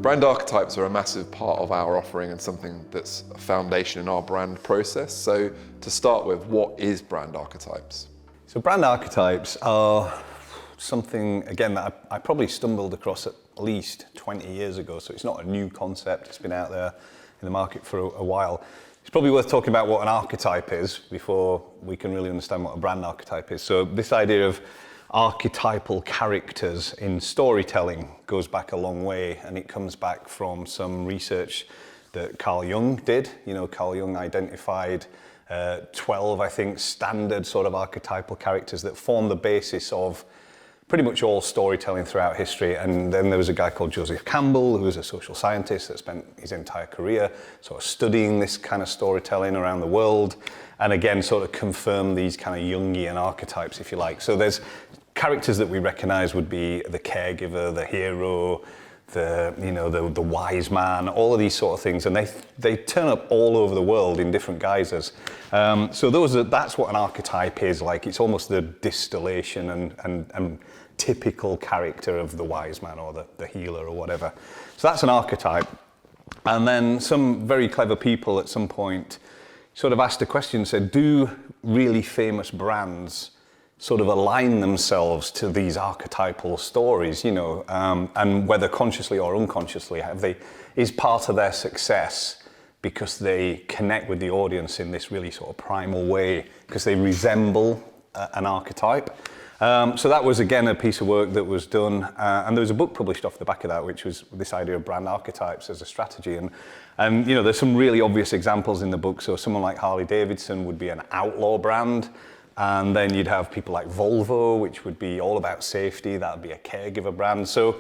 Brand archetypes are a massive part of our offering and something that's a foundation in our brand process. So to start with, what is brand archetypes? So brand archetypes are something, again, that I probably stumbled across at least 20 years ago. So it's not a new concept. It's been out there in the market for a while. It's probably worth talking about what an archetype is before we can really understand what a brand archetype is. So this idea of archetypal characters in storytelling goes back a long way, and it comes back from some research that Carl Jung did. You know, Carl Jung identified 12, I think, standard sort of archetypal characters that form the basis of pretty much all storytelling throughout history. And then there was a guy called Joseph Campbell, who was a social scientist that spent his entire career sort of studying this kind of storytelling around the world, and again sort of confirmed these kind of Jungian archetypes, if you like. So there's characters that we recognize would be the caregiver, the hero, the wise man, all of these sort of things, and they turn up all over the world in different guises. So that's what an archetype is like. It's almost the distillation and typical character of the wise man or the healer or whatever. So that's an archetype. And then some very clever people at some point sort of asked a question, said, do really famous brands sort of align themselves to these archetypal stories, and whether consciously or unconsciously, is part of their success because they connect with the audience in this really sort of primal way, because they resemble an archetype. So that was, again, a piece of work that was done, and there was a book published off the back of that, which was this idea of brand archetypes as a strategy. And there's some really obvious examples in the book. So someone like Harley Davidson would be an outlaw brand. And then you'd have people like Volvo, which would be all about safety. That would be a caregiver brand. So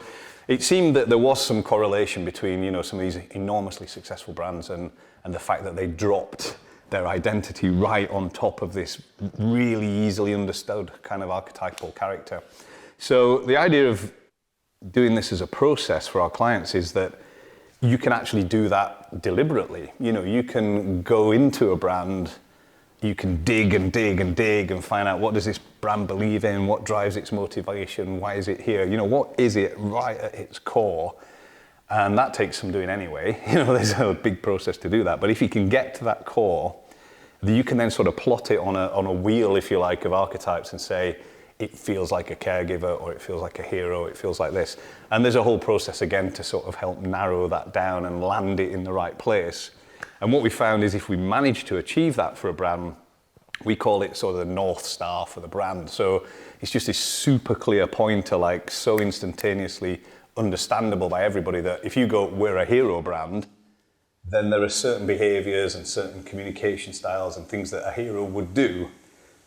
it seemed that there was some correlation between, some of these enormously successful brands and the fact that they dropped their identity right on top of this really easily understood kind of archetypal character. So the idea of doing this as a process for our clients is that you can actually do that deliberately. You can go into a brand, you can dig and dig and dig and find out, what does this brand believe in? What drives its motivation? Why is it here? What is it right at its core? And that takes some doing anyway. There's a big process to do that. But if you can get to that core, you can then sort of plot it on a wheel, if you like, of archetypes and say, it feels like a caregiver, or it feels like a hero, it feels like this. And there's a whole process, again, to sort of help narrow that down and land it in the right place. And what we found is if we manage to achieve that for a brand, we call it sort of the North Star for the brand. So it's just this super clear pointer, like so instantaneously understandable by everybody, that if you go, we're a hero brand, then there are certain behaviors and certain communication styles and things that a hero would do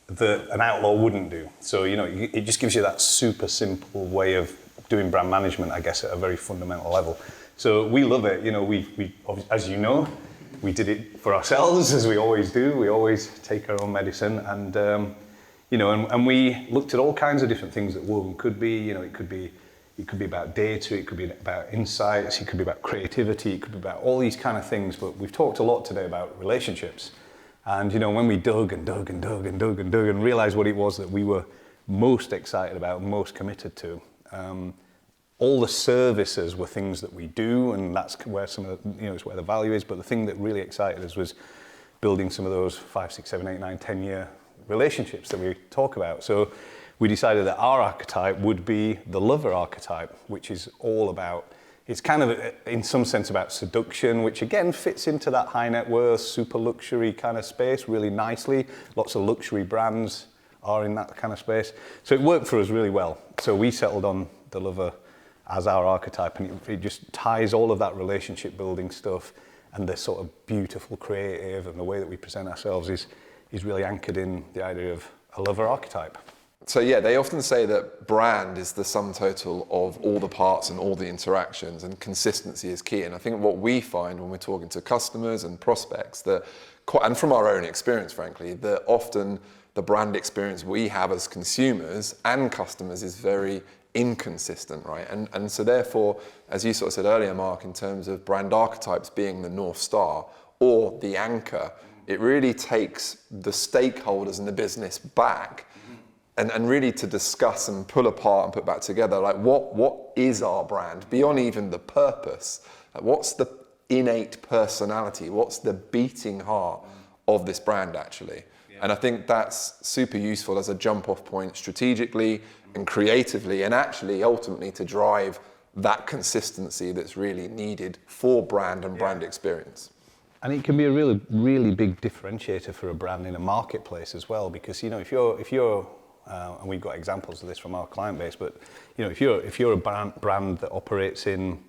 that an outlaw wouldn't do. So, it just gives you that super simple way of doing brand management, I guess, at a very fundamental level. So we love it. We as you know, we did it for ourselves, as we always do. We always take our own medicine, and and we looked at all kinds of different things that woven could be. It could be about data, it could be about insights, it could be about creativity, it could be about all these kind of things. But we've talked a lot today about relationships, and when we dug and dug and dug and dug and dug and realized what it was that we were most excited about, most committed to. All the services were things that we do, and that's where some of the, it's where the value is. But the thing that really excited us was building some of those 5, 6, 7, 8, 9, 10-year relationships that we talk about. So we decided that our archetype would be the lover archetype, which is all about, it's kind of in some sense about seduction, which again fits into that high net worth, super luxury kind of space really nicely. Lots of luxury brands are in that kind of space. So it worked for us really well. So we settled on the lover as our archetype, and it just ties all of that relationship building stuff and the sort of beautiful creative and the way that we present ourselves is really anchored in the idea of a lover archetype. So yeah, they often say that brand is the sum total of all the parts and all the interactions, and consistency is key. And I think what we find when we're talking to customers and prospects, and from our own experience, frankly, that often the brand experience we have as consumers and customers is very inconsistent, right? And so therefore, as you sort of said earlier, Mark, in terms of brand archetypes being the North Star or the anchor, it really takes the stakeholders in the business back and really to discuss and pull apart and put back together, like what is our brand beyond even the purpose? Like what's the innate personality? What's the beating heart of this brand actually? Yeah. And I think that's super useful as a jump off point strategically and creatively, and actually ultimately to drive that consistency that's really needed for brand and brand experience. And it can be a really, really big differentiator for a brand in a marketplace as well, because if you're and we've got examples of this from our client base, but if you're a brand that operates in,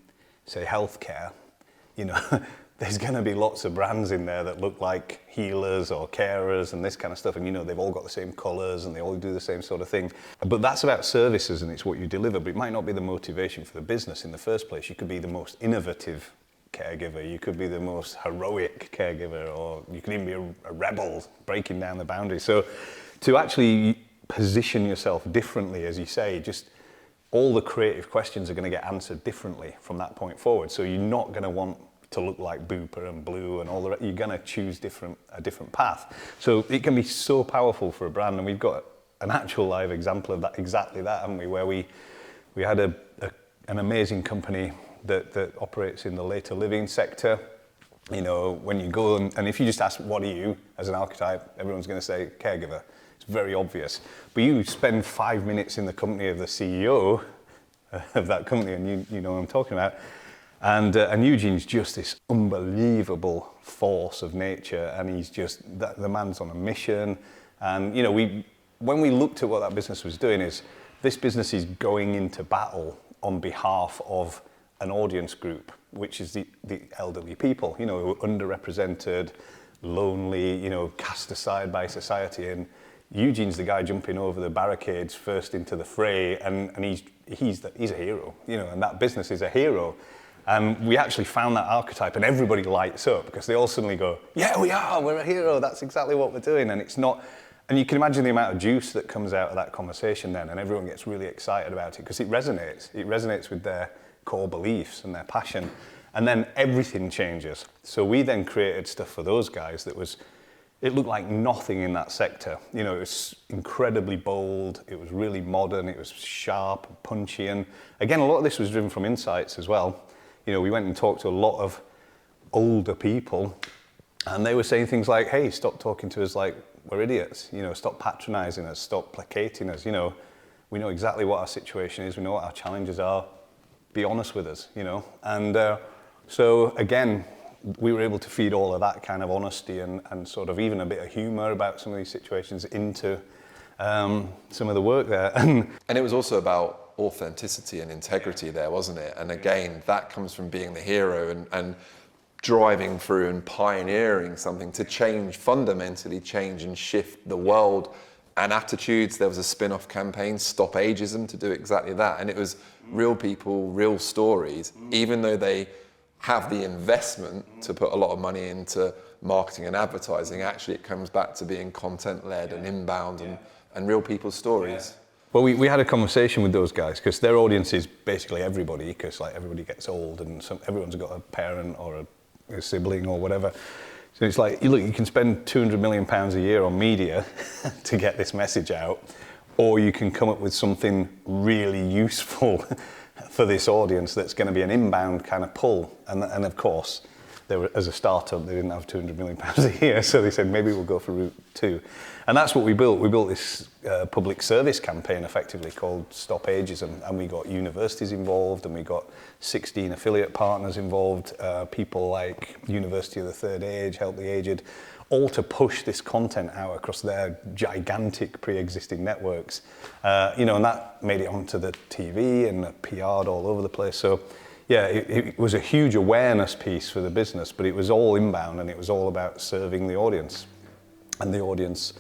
say, healthcare, there's going to be lots of brands in there that look like healers or carers and this kind of stuff, and they've all got the same colours and they all do the same sort of thing. But that's about services and it's what you deliver, but it might not be the motivation for the business in the first place. You could be the most innovative caregiver, you could be the most heroic caregiver, or you could even be a rebel breaking down the boundaries. So to actually position yourself differently, as you say, just all the creative questions are going to get answered differently from that point forward. So you're not going to want to look like Booper and Blue and all the rest. You're going to choose a different path. So it can be so powerful for a brand, and we've got an actual live example of that, exactly that, haven't we? Where we had an amazing company that operates in the later living sector. When you go and if you just ask, what are you as an archetype, everyone's going to say caregiver. It's very obvious. But you spend 5 minutes in the company of the CEO of that company, and you know what I'm talking about. And Eugene's just this unbelievable force of nature, and he's just, the man's on a mission. And when we looked at what that business was doing, is this business is going into battle on behalf of an audience group, which is the elderly people, who are underrepresented, lonely, cast aside by society. And Eugene's the guy jumping over the barricades first into the fray, and he's a hero, and that business is a hero. And we actually found that archetype, and everybody lights up because they all suddenly go, yeah, we're a hero, that's exactly what we're doing. And it's not, and you can imagine the amount of juice that comes out of that conversation then, and everyone gets really excited about it because it resonates with their core beliefs and their passion, and then everything changes. So we then created stuff for those guys it looked like nothing in that sector. It was incredibly bold, it was really modern, it was sharp, punchy, and again, a lot of this was driven from insights as well. We went and talked to a lot of older people, and they were saying things like, hey, stop talking to us like we're idiots, stop patronizing us, stop placating us, we know exactly what our situation is, we know what our challenges are, be honest with us, And so again, we were able to feed all of that kind of honesty and sort of even a bit of humor about some of these situations into some of the work there. And it was also about authenticity and integrity there, wasn't it? And again, that comes from being the hero and driving through and pioneering something to fundamentally change and shift the world and attitudes. There was a spin-off campaign, Stop Ageism, to do exactly that. And it was real people, real stories, even though they have the investment to put a lot of money into marketing and advertising. Actually, it comes back to being content-led and inbound and real people's stories. Well, we had a conversation with those guys because their audience is basically everybody, because everybody gets old and everyone's got a parent or a sibling or whatever. So it's like, look, you can spend £200 million a year on media to get this message out, or you can come up with something really useful for this audience that's going to be an inbound kind of pull. And of course, as a startup, they didn't have £200 million a year, so they said, maybe we'll go for route 2. And that's what we built. We built this public service campaign, effectively, called Stop Ageism, and we got universities involved, and we got 16 affiliate partners involved, people like University of the Third Age, Help the Aged, all to push this content out across their gigantic pre-existing networks. And that made it onto the TV and PR'd all over the place. So yeah, it was a huge awareness piece for the business, but it was all inbound, and it was all about serving the audience. And the audience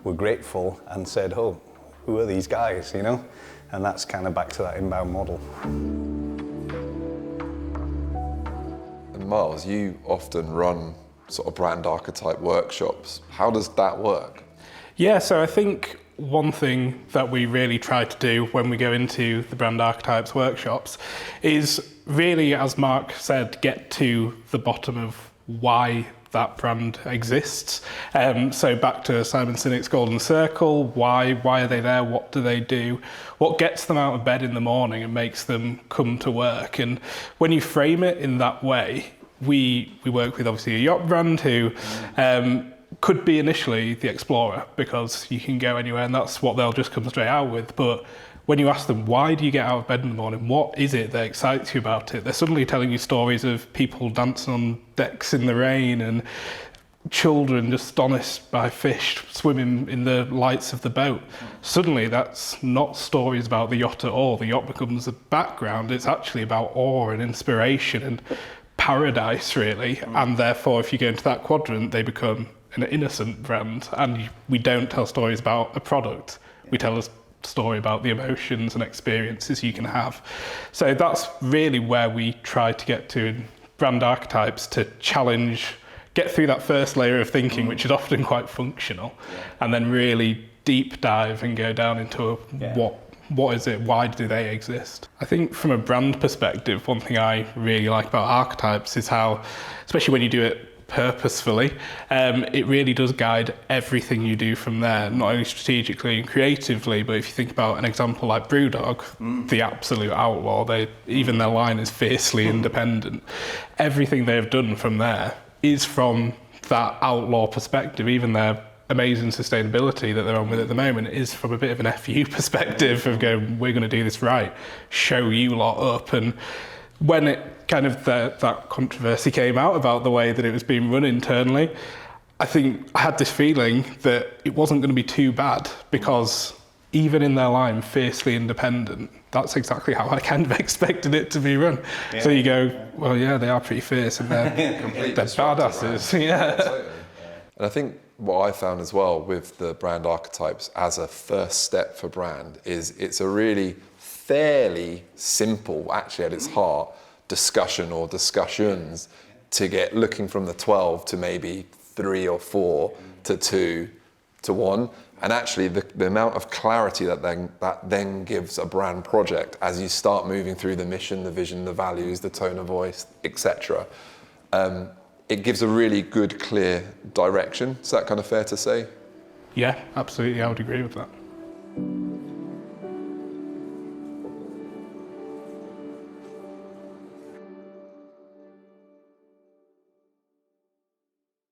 were grateful and said, oh, who are these guys, And that's kind of back to that inbound model. And Miles, you often run sort of brand archetype workshops. How does that work? Yeah, so I think one thing that we really try to do when we go into the brand archetypes workshops is really, as Mark said, get to the bottom of why that brand exists. So back to Simon Sinek's Golden Circle, why are they there? What do they do? What gets them out of bed in the morning and makes them come to work? And when you frame it in that way, we work with obviously a yacht brand who could be initially the Explorer, because you can go anywhere and that's what they'll just come straight out with. But when you ask them, why do you get out of bed in the morning? What is it that excites you about it? They're suddenly telling you stories of people dancing on decks in the rain and children just astonished by fish swimming in the lights of the boat. Suddenly that's not stories about the yacht at all. The yacht becomes the background. It's actually about awe and inspiration and paradise, really. And therefore, if you go into that quadrant, they become an innocent brand. And we don't tell stories about a product. We tell a story about the emotions and experiences you can have. So that's really where we try to get to in brand archetypes, to challenge, get through that first layer of thinking, which is often quite functional, and then really deep dive and go down into what is it, why do they exist? I think from a brand perspective, one thing I really like about archetypes is how, especially when you do it purposefully, it really does guide everything you do from there, not only strategically and creatively, but if you think about an example like Brewdog, the absolute outlaw, even their line is fiercely independent. Everything they've done from there is from that outlaw perspective. Even their amazing sustainability that they're on with at the moment is from a bit of an FU perspective of going, we're going to do this right, show you lot up. And when it kind of that controversy came out about the way that it was being run internally, I think I had this feeling that it wasn't going to be too bad, because even in their line, fiercely independent, that's exactly how I kind of expected it to be run. Yeah. So you go, well, yeah, they are pretty fierce and they're badasses. Right? Yeah. Totally. And I think what I found as well with the brand archetypes as a first step for brand is it's a really fairly simple, actually at its heart, discussion or discussions to get looking from the 12 to maybe 3 or 4 to 2 to 1. And actually the amount of clarity that then gives a brand project as you start moving through the mission, the vision, the values, the tone of voice, etc. It gives a really good, clear direction. Is that kind of fair to say? Yeah, absolutely. I would agree with that.